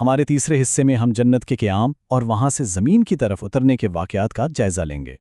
ہمارے تیسرے حصے میں ہم جنت کے قیام اور وہاں سے زمین کی طرف اترنے کے واقعات کا جائزہ لیں گے۔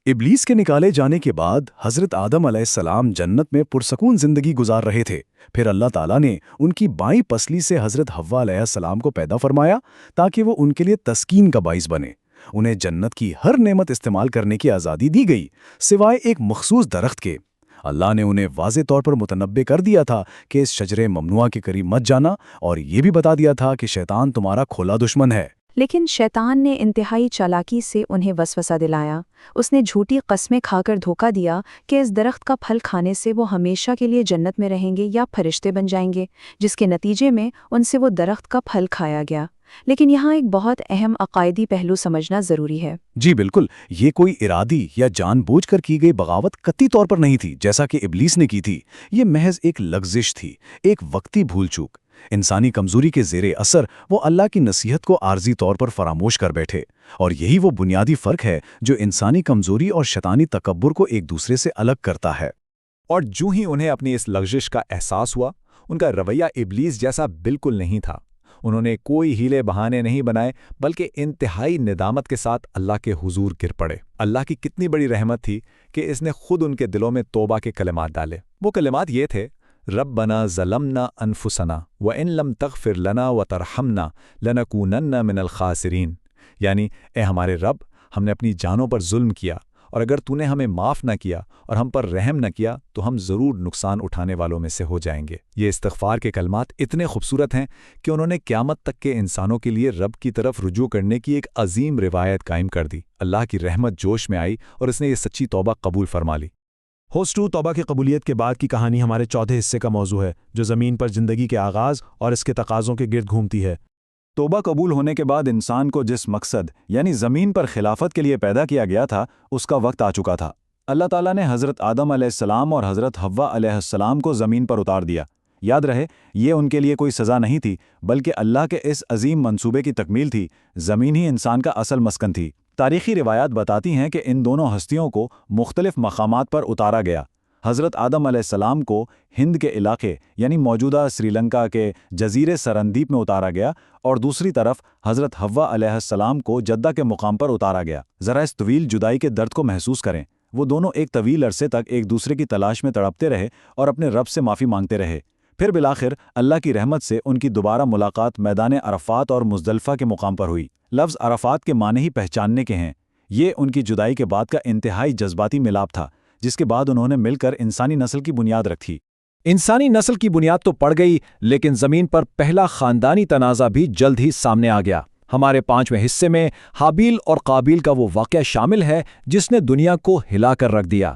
ابلیس کے نکالے جانے کے بعد حضرت آدم علیہ السلام جنت میں پرسکون زندگی گزار رہے تھے۔ پھر اللہ تعالیٰ نے ان کی بائیں پسلی سے حضرت حوا علیہ السلام کو پیدا فرمایا تاکہ وہ ان کے لیے تسکین کا باعث بنے۔ انہیں جنت کی ہر نعمت استعمال کرنے کی آزادی دی گئی سوائے ایک مخصوص درخت کے۔ اللہ نے انہیں واضح طور پر متنبع کر دیا تھا کہ اس شجرے ممنوعہ کے قریب مت جانا، اور یہ بھی بتا دیا تھا کہ شیطان تمہارا کھلا دشمن ہے۔ لیکن شیطان نے انتہائی چالاکی سے انہیں وسوسہ دلایا۔ اس نے جھوٹی قسمیں کھا کر دھوکہ دیا کہ اس درخت کا پھل کھانے سے وہ ہمیشہ کے لیے جنت میں رہیں گے یا فرشتے بن جائیں گے، جس کے نتیجے میں ان سے وہ درخت کا پھل کھایا گیا۔ لیکن یہاں ایک بہت اہم عقائدی پہلو سمجھنا ضروری ہے۔ جی بالکل، یہ کوئی ارادی یا جان بوجھ کر کی گئی بغاوت قطعی طور پر نہیں تھی جیسا کہ ابلیس نے کی تھی۔ یہ محض ایک لغزش تھی، ایک وقتی بھول چوک۔ انسانی کمزوری کے زیر اثر وہ اللہ کی نصیحت کو عارضی طور پر فراموش کر بیٹھے، اور یہی وہ بنیادی فرق ہے جو انسانی کمزوری اور شیطانی تکبر کو ایک دوسرے سے الگ کرتا ہے۔ اور جو ہی انہیں اپنی اس لغزش کا احساس ہوا، ان کا رویہ ابلیس جیسا بالکل نہیں تھا۔ انہوں نے کوئی ہیلے بہانے نہیں بنائے، بلکہ انتہائی ندامت کے ساتھ اللہ کے حضور گر پڑے۔ اللہ کی کتنی بڑی رحمت تھی کہ اس نے خود ان کے دلوں میں توبہ کے کلمات ڈالے۔ وہ کلمات یہ تھے: ربنا ظلمنا انفسنا وان لم تغفر لنا وترحمنا لنکونن من الخاسرین، یعنی اے ہمارے رب، ہم نے اپنی جانوں پر ظلم کیا، اور اگر تو نے ہمیں معاف نہ کیا اور ہم پر رحم نہ کیا تو ہم ضرور نقصان اٹھانے والوں میں سے ہو جائیں گے۔ یہ استغفار کے کلمات اتنے خوبصورت ہیں کہ انہوں نے قیامت تک کے انسانوں کے لیے رب کی طرف رجوع کرنے کی ایک عظیم روایت قائم کر دی۔ اللہ کی رحمت جوش میں آئی اور اس نے یہ سچی توبہ قبول فرما لی۔ ہوسٹ 2 توبہ کی قبولیت کے بعد کی کہانی ہمارے چوتھے حصے کا موضوع ہے، جو زمین پر زندگی کے آغاز اور اس کے تقاضوں کے گرد گھومتی ہے۔ توبہ قبول ہونے کے بعد انسان کو جس مقصد یعنی زمین پر خلافت کے لیے پیدا کیا گیا تھا، اس کا وقت آ چکا تھا۔ اللہ تعالیٰ نے حضرت آدم علیہ السلام اور حضرت حوا علیہ السلام کو زمین پر اتار دیا۔ یاد رہے، یہ ان کے لیے کوئی سزا نہیں تھی، بلکہ اللہ کے اس عظیم منصوبے کی تکمیل تھی۔ زمین ہی انسان کا اصل مسکن تھی۔ تاریخی روایات بتاتی ہیں کہ ان دونوں ہستیوں کو مختلف مقامات پر اتارا گیا۔ حضرت آدم علیہ السلام کو ہند کے علاقے یعنی موجودہ سری لنکا کے جزیرے سرندیپ میں اتارا گیا، اور دوسری طرف حضرت حوا علیہ السلام کو جدہ کے مقام پر اتارا گیا۔ ذرا اس طویل جدائی کے درد کو محسوس کریں۔ وہ دونوں ایک طویل عرصے تک ایک دوسرے کی تلاش میں تڑپتے رہے اور اپنے رب سے معافی مانگتے رہے۔ پھر بالآخر اللہ کی رحمت سے ان کی دوبارہ ملاقات میدان عرفات اور مزدلفہ کے مقام پر ہوئی۔ لفظ عرفات کے معنی ہی پہچاننے کے ہیں۔ یہ ان کی جدائی کے بعد کا انتہائی جذباتی ملاپ تھا، جس کے بعد انہوں نے مل کر انسانی نسل کی بنیاد رکھی۔ انسانی نسل کی بنیاد تو پڑ گئی، لیکن زمین پر پہلا خاندانی تنازع بھی جلد ہی سامنے آ گیا۔ ہمارے 5ویں حصے میں حابیل اور قابیل کا وہ واقعہ شامل ہے جس نے دنیا کو ہلا کر رکھ دیا۔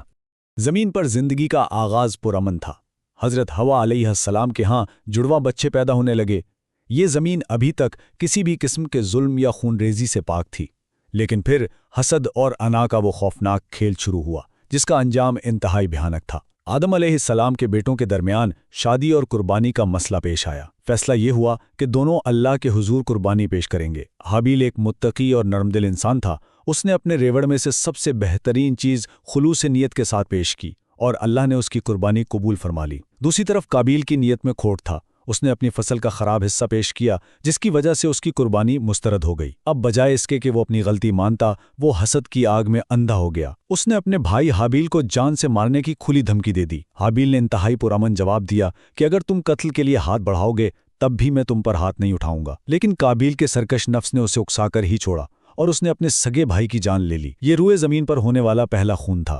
زمین پر زندگی کا آغاز پرامن تھا۔ حضرت حوا علیہ السلام کے ہاں جڑواں بچے پیدا ہونے لگے۔ یہ زمین ابھی تک کسی بھی قسم کے ظلم یا خون ریزی سے پاک تھی، لیکن پھر حسد اور انا کا وہ خوفناک کھیل شروع ہوا جس کا انجام انتہائی بھیانک تھا۔ آدم علیہ السلام کے بیٹوں کے درمیان شادی اور قربانی کا مسئلہ پیش آیا۔ فیصلہ یہ ہوا کہ دونوں اللہ کے حضور قربانی پیش کریں گے۔ حابیل ایک متقی اور نرم دل انسان تھا۔ اس نے اپنے ریوڑ میں سے سب سے بہترین چیز خلوص نیت کے ساتھ پیش کی، اور اللہ نے اس کی قربانی قبول فرما لی۔ دوسری طرف قابیل کی نیت میں کھوٹ تھا۔ اس نے اپنی فصل کا خراب حصہ پیش کیا، جس کی وجہ سے اس کی قربانی مسترد ہو گئی۔ اب بجائے اس کے کہ وہ اپنی غلطی مانتا، وہ حسد کی آگ میں اندھا ہو گیا۔ اس نے اپنے بھائی حابیل کو جان سے مارنے کی کھلی دھمکی دے دی۔ حابیل نے انتہائی پرامن جواب دیا کہ اگر تم قتل کے لیے ہاتھ بڑھاؤ گے تب بھی میں تم پر ہاتھ نہیں اٹھاؤں گا۔ لیکن قابیل کے سرکش نفس نے اسے اکسا کر ہی چھوڑا، اور اس نے اپنے سگے بھائی کی جان لے لی۔ یہ روئے زمین پر ہونے والا پہلا خون تھا۔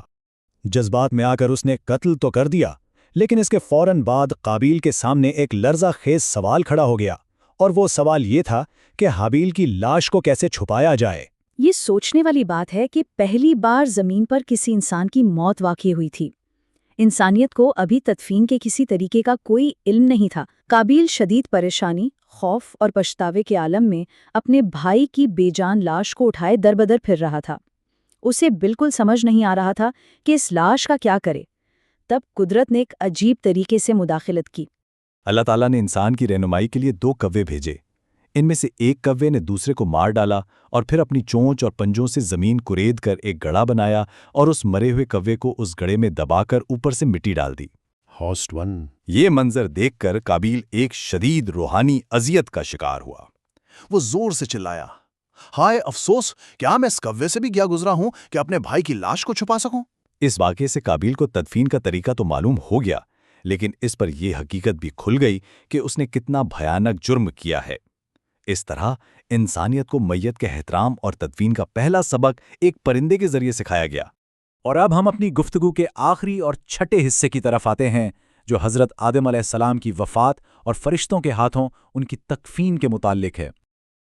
جذبات میں آ کر اس نے قتل تو کر دیا، لیکن اس کے فوراً بعد قابیل کے سامنے ایک لرزہ خیز سوال کھڑا ہو گیا، اور وہ سوال یہ تھا کہ حابیل کی لاش کو کیسے چھپایا جائے۔ یہ سوچنے والی بات ہے کہ پہلی بار زمین پر کسی انسان کی موت واقع ہوئی تھی۔ انسانیت کو ابھی تدفین کے کسی طریقے کا کوئی علم نہیں تھا۔ قابیل شدید پریشانی، خوف اور پچھتاوے کے عالم میں اپنے بھائی کی بے جان لاش کو اٹھائے دربدر پھر رہا تھا۔ اسے بالکل سمجھ نہیں آ رہا تھا کہ اس لاش کا کیا کرے۔ تب قدرت نے ایک عجیب طریقے سے مداخلت کی۔ اللہ تعالیٰ نے انسان کی رہنمائی کے لیے 2 کوے بھیجے۔ ان میں سے ایک کوے نے دوسرے کو مار ڈالا، اور پھر اپنی چونچ اور پنجوں سے زمین کورید کر ایک گڑھا بنایا، اور اس مرے ہوئے کوے کو اس گڑھے میں دبا کر اوپر سے مٹی ڈال دی۔ ہوسٹ 1 یہ منظر دیکھ کر قابیل ایک شدید روحانی اذیت کا شکار ہوا۔ وہ زور سے چلایا، ہائے افسوس، کیا میں اس کوے سے بھی گیا گزرا ہوں کہ اپنے بھائی کی لاش کو چھپا سکوں؟ اس واقعے سے قابیل کو تدفین کا طریقہ تو معلوم ہو گیا، لیکن اس پر یہ حقیقت بھی کھل گئی کہ اس نے کتنا بھیانک جرم کیا ہے۔ اس طرح انسانیت کو میت کے احترام اور تدفین کا پہلا سبق ایک پرندے کے ذریعے سکھایا گیا۔ اور اب ہم اپنی گفتگو کے آخری اور چھٹے حصے کی طرف آتے ہیں، جو حضرت آدم علیہ السلام کی وفات اور فرشتوں کے ہاتھوں ان کی تکفین کے متعلق ہے۔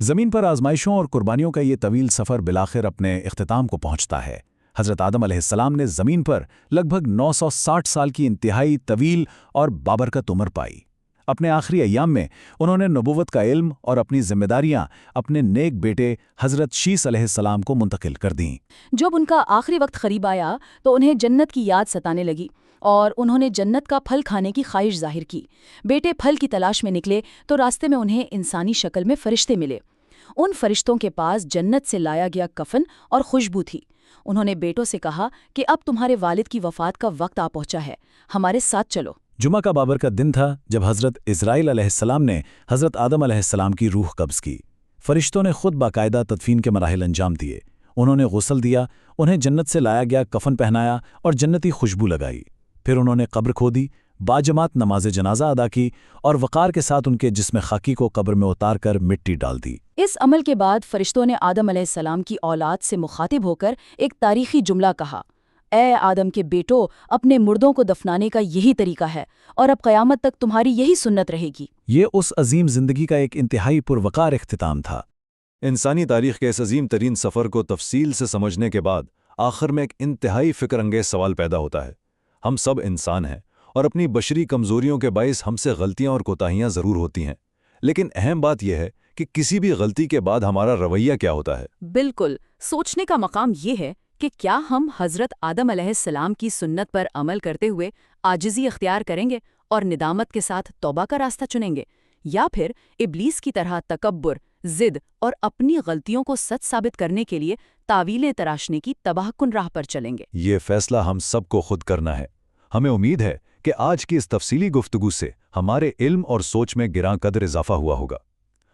زمین پر آزمائشوں اور قربانیوں کا یہ طویل سفر بالآخر اپنے اختتام کو پہنچتا ہے۔ حضرت آدم علیہ السلام نے زمین پر لگ بھگ 960 سال کی انتہائی طویل اور بابرکت عمر پائی۔ اپنے آخری ایام میں انہوں نے نبوت کا علم اور اپنی ذمہ داریاں اپنے نیک بیٹے حضرت شیس علیہ السلام کو منتقل کر دیں۔ جب ان کا آخری وقت قریب آیا تو انہیں جنت کی یاد ستانے لگی اور انہوں نے جنت کا پھل کھانے کی خواہش ظاہر کی۔ بیٹے پھل کی تلاش میں نکلے تو راستے میں انہیں انسانی شکل میں فرشتے ملے۔ ان فرشتوں کے پاس جنت سے لایا گیا کفن اور خوشبو تھی۔ انہوں نے بیٹوں سے کہا کہ اب تمہارے والد کی وفات کا وقت آ پہنچا ہے، ہمارے ساتھ چلو۔ جمعہ کا بابرکت دن تھا جب حضرت اسرائیل علیہ السلام نے حضرت آدم علیہ السلام کی روح قبض کی۔ فرشتوں نے خود باقاعدہ تدفین کے مراحل انجام دیے۔ انہوں نے غسل دیا، انہیں جنت سے لایا گیا کفن پہنایا اور جنتی خوشبو لگائی۔ پھر انہوں نے قبر کھودی، باجماعت نماز جنازہ ادا کی اور وقار کے ساتھ ان کے جسم خاکی کو قبر میں اتار کر مٹی ڈال دی۔ اس عمل کے بعد فرشتوں نے آدم علیہ السلام کی اولاد سے مخاطب ہو کر ایک تاریخی جملہ کہا، اے آدم کے بیٹو، اپنے مردوں کو دفنانے کا یہی طریقہ ہے اور اب قیامت تک تمہاری یہی سنت رہے گی۔ یہ اس عظیم زندگی کا ایک انتہائی پروقار اختتام تھا۔ انسانی تاریخ کے اس عظیم ترین سفر کو تفصیل سے سمجھنے کے بعد آخر میں ایک انتہائی فکر انگیز سوال پیدا ہوتا ہے۔ ہم سب انسان ہیں اور اپنی بشری کمزوریوں کے باعث ہم سے غلطیاں اور کوتاہیاں ضرور ہوتی ہیں، لیکن اہم بات یہ ہے کہ کسی بھی غلطی کے بعد ہمارا رویہ کیا ہوتا ہے۔ بالکل، سوچنے کا مقام یہ ہے کہ کیا ہم حضرت آدم علیہ السلام کی سنت پر عمل کرتے ہوئے عاجزی اختیار کریں گے اور ندامت کے ساتھ توبہ کا راستہ چنیں گے، یا پھر ابلیس کی طرح تکبر، ضد اور اپنی غلطیوں کو سچ ثابت کرنے کے لیے تعویلیں تراشنے کی تباہ کن راہ پر چلیں گے۔ یہ فیصلہ ہم سب کو خود کرنا ہے۔ ہمیں امید ہے کہ آج کی اس تفصیلی گفتگو سے ہمارے علم اور سوچ میں گراں قدر اضافہ ہوا ہوگا۔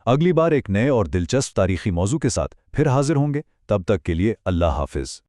اگلی بار ایک نئے اور دلچسپ تاریخی موضوع کے ساتھ پھر حاضر ہوں گے، تب تک کے لیے اللہ حافظ۔